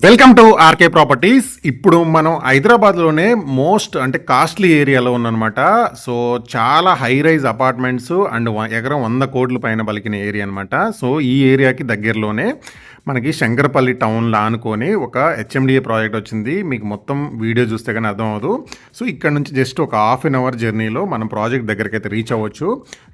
Welcome to RK properties. ఇప్పుడు మనం హైదరాబాద్లోనే మోస్ట్ అంటే కాస్ట్లీ ఏరియాలో ఉన్నమాట. సో చాలా హై రైజ్ అపార్ట్మెంట్స్ అండ్ ఎకరం 100 కోట్ల పైన పలికిన ఏరియా అనమాట. సో ఈ ఏరియాకి దగ్గరలోనే మనకి శంకరపల్లి టౌన్లో ఆనుకొని ఒక హెచ్ఎండిఏ ప్రాజెక్ట్ వచ్చింది. మీకు మొత్తం వీడియో చూస్తే కానీ అర్థం అవ్వదు. సో ఇక్కడ నుంచి జస్ట్ ఒక హాఫ్ అన్ అవర్ జర్నీలో మనం ప్రాజెక్ట్ దగ్గరికి అయితే రీచ్ అవ్వచ్చు.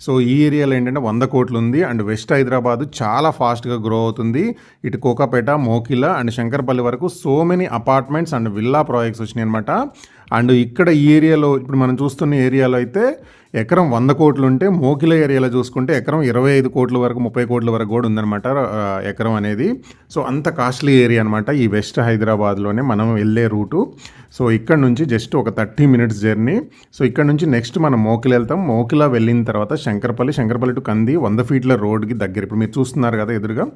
సో ఈ ఏరియాలో ఏంటంటే 100 కోట్లు ఉంది అండ్ వెస్ట్ హైదరాబాద్ చాలా ఫాస్ట్గా గ్రో అవుతుంది. ఇటు కోకాపేట, మోకిల అండ్ శంకరపల్లి వరకు so many apartments and villa projects వచ్చినాయి అనమాట. అండ్ ఇక్కడ ఈ ఏరియాలో ఇప్పుడు మనం చూస్తున్న ఏరియాలో అయితే ఎకరం 100 కోట్లు ఉంటే, మోకిల ఏరియాలో చూసుకుంటే ఎకరం 25 కోట్ల వరకు 30 కోట్ల వరకు కూడా ఉందన్నమాట ఎకరం అనేది. సో అంత కాస్ట్లీ ఏరియా అనమాట ఈ వెస్ట్ హైదరాబాద్లోనే మనం వెళ్ళే రూటు. సో ఇక్కడ నుంచి జస్ట్ ఒక 30 మినిట్స్ జర్నీ. సో ఇక్కడ నుంచి నెక్స్ట్ మనం మోకిల వెళ్తాం. మోకిల వెళ్ళిన తర్వాత శంకరపల్లి టు కంది 100 ఫీట్ల రోడ్కి దగ్గర, ఇప్పుడు మీరు చూస్తున్నారు కదా ఎదురుగా,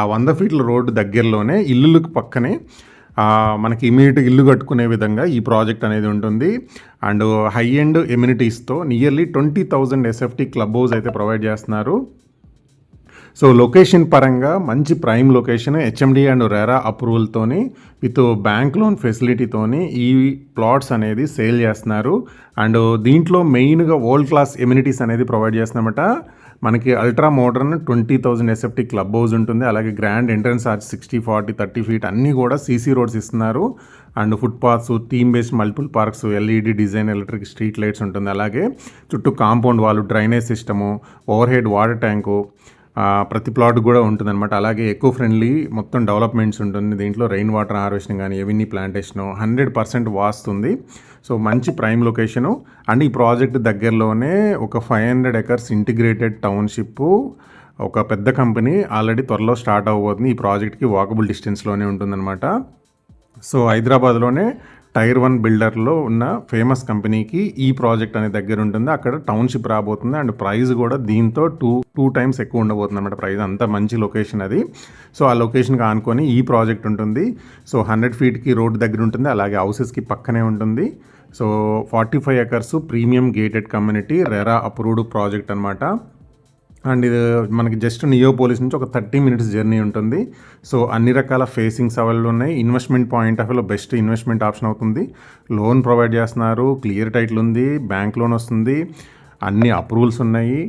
ఆ 100 ఫీట్ల రోడ్డు దగ్గరలోనే ఇల్లులకు పక్కనే మనకి ఇమీడియట్గా ఇల్లు కట్టుకునే విధంగా ఈ ప్రాజెక్ట్ అనేది ఉంటుంది. అండ్ హై ఎండ్ ఎమ్యూనిటీస్తో నియర్లీ 20,000 ఎస్ఎఫ్టీ క్లబ్ హౌస్ అయితే ప్రొవైడ్ చేస్తున్నారు. సో లొకేషన్ పరంగా మంచి prime location, HMD and RERA అప్రూవల్తోని విత్ బ్యాంక్ లోన్ ఫెసిలిటీతోని ఈ ప్లాట్స్ అనేది సేల్ చేస్తున్నారు. అండ్ దీంట్లో మెయిన్గా వరల్డ్ క్లాస్ ఎమ్యూనిటీస్ అనేది ప్రొవైడ్ చేస్తున్నామట. మనకి ultra modern 20,000 SFT club house ఉంటుంది. అలాగే గ్రాండ్ ఎంట్రన్స్ ఆర్చ్ 60, 40, 30 ఫీట్ అన్నీ కూడా సీసీ రోడ్స్ ఇస్తున్నారు. And footpaths, theme based multiple parks, LED design, electric street lights ఉంటుంది. అలాగే చుట్టూ కాంపౌండ్ వాళ్ళు, drainage system, over head water tank ప్రతి ప్లాట్ కూడా ఉంటుందన్నమాట. అలాగే ఎకో ఫ్రెండ్లీ మొత్తం డెవలప్మెంట్స్ ఉంటుంది. దీంట్లో రెయిన్ వాటర్ హార్వెస్టింగ్ కానీ, ఎవెన్యూ ప్లాంటేషను 100% వాస్తుంది. సో మంచి ప్రైమ్ లొకేషను. అండ్ ఈ ప్రాజెక్ట్ దగ్గరలోనే ఒక 500 ఎకర్స్ ఇంటిగ్రేటెడ్ టౌన్షిప్, ఒక పెద్ద కంపెనీ ఆల్రెడీ త్వరలో స్టార్ట్ అవ్వబోతుంది. ఈ ప్రాజెక్ట్కి వాకబుల్ డిస్టెన్స్లోనే ఉంటుందన్నమాట. సో హైదరాబాద్లోనే టైర్ 1 బిల్డర్లో ఉన్న ఫేమస్ కంపెనీకి ఈ ప్రాజెక్ట్ అనే దగ్గర ఉంటుంది. అక్కడ టౌన్షిప్ రాబోతుంది. అండ్ ప్రైస్ కూడా దీంతో టూ టైమ్స్ ఎక్కువ ఉండబోతుంది అన్నమాట ప్రైస్. అంత మంచి లొకేషన్ అది. సో ఆ లొకేషన్కి ఆనుకొని ఈ ప్రాజెక్ట్ ఉంటుంది. సో 100 ఫీట్కి రోడ్డు దగ్గర ఉంటుంది. అలాగే హౌసెస్కి పక్కనే ఉంటుంది. So 45 acres premium gated community, RERA approved project అనమాట. అండ్ ఇది మనకి జస్ట్ నియోపోలిస్ నుంచి ఒక 30 మినిట్స్ జర్నీ ఉంటుంది. సో అన్ని రకాల ఫేసింగ్స్ అవైలబుల్ ఉన్నాయి. ఇన్వెస్ట్మెంట్ పాయింట్ ఆఫ్ వ్యూలో బెస్ట్ ఇన్వెస్ట్మెంట్ ఆప్షన్ అవుతుంది. లోన్ ప్రొవైడ్ చేస్తున్నారు, క్లియర్ టైటిల్ ఉంది, బ్యాంక్ లోన్ వస్తుంది, అన్ని అప్రూవల్స్ ఉన్నాయి.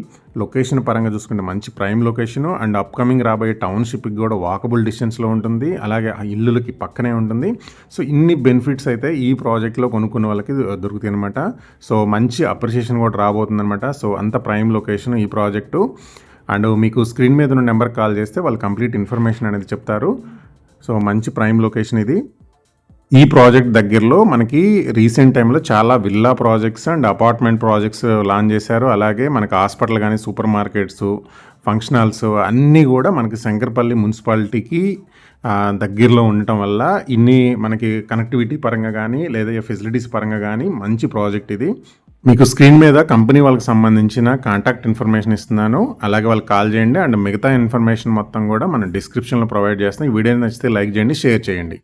లొకేషన్ పరంగా చూసుకుంటే మంచి ప్రైమ్ లొకేషను. అండ్ అప్కమింగ్ రాబోయే టౌన్షిప్కి కూడా వాకబుల్ డిస్టెన్స్లో ఉంటుంది. అలాగే ఆ ఇల్లులకి పక్కనే ఉంటుంది. సో ఇన్ని బెనిఫిట్స్ అయితే ఈ ప్రాజెక్ట్లో కొనుక్కున్న వాళ్ళకి దొరుకుతాయి అనమాట. సో మంచి అప్రిషియేషన్ కూడా రాబోతుంది అనమాట. సో అంత ప్రైమ్ లొకేషన్ ఈ ప్రాజెక్టు. అండ్ మీకు స్క్రీన్ మీద ఉన్న నెంబర్కి కాల్ చేస్తే వాళ్ళు కంప్లీట్ ఇన్ఫర్మేషన్ అనేది చెప్తారు. సో మంచి ప్రైమ్ లొకేషన్ ఇది. ఈ ప్రాజెక్ట్ దగ్గరలో మనకి రీసెంట్ టైంలో చాలా villa projects and apartment projects launch చేశారు. అలాగే మనకి హాస్పిటల్ కానీ, సూపర్ మార్కెట్స్, ఫంక్షన్ హాల్స్ అన్నీ కూడా మనకి శంకరపల్లి మున్సిపాలిటీకి దగ్గరలో ఉండటం వల్ల ఇన్ని మనకి కనెక్టివిటీ పరంగా కానీ లేదా ఫెసిలిటీస్ పరంగా కానీ మంచి ప్రాజెక్ట్ ఇది. మీకు స్క్రీన్ మీద కంపెనీ వాళ్ళకి సంబంధించిన కాంటాక్ట్ ఇన్ఫర్మేషన్ ఇస్తున్నాను. అలాగే వాళ్ళకి కాల్ చేయండి. అండ్ మిగతా ఇన్ఫర్మేషన్ మొత్తం కూడా మన డిస్క్రిప్షన్లో ప్రొవైడ్ చేస్తాం. ఈ వీడియో నచ్చితే లైక్ చేయండి, షేర్ చేయండి.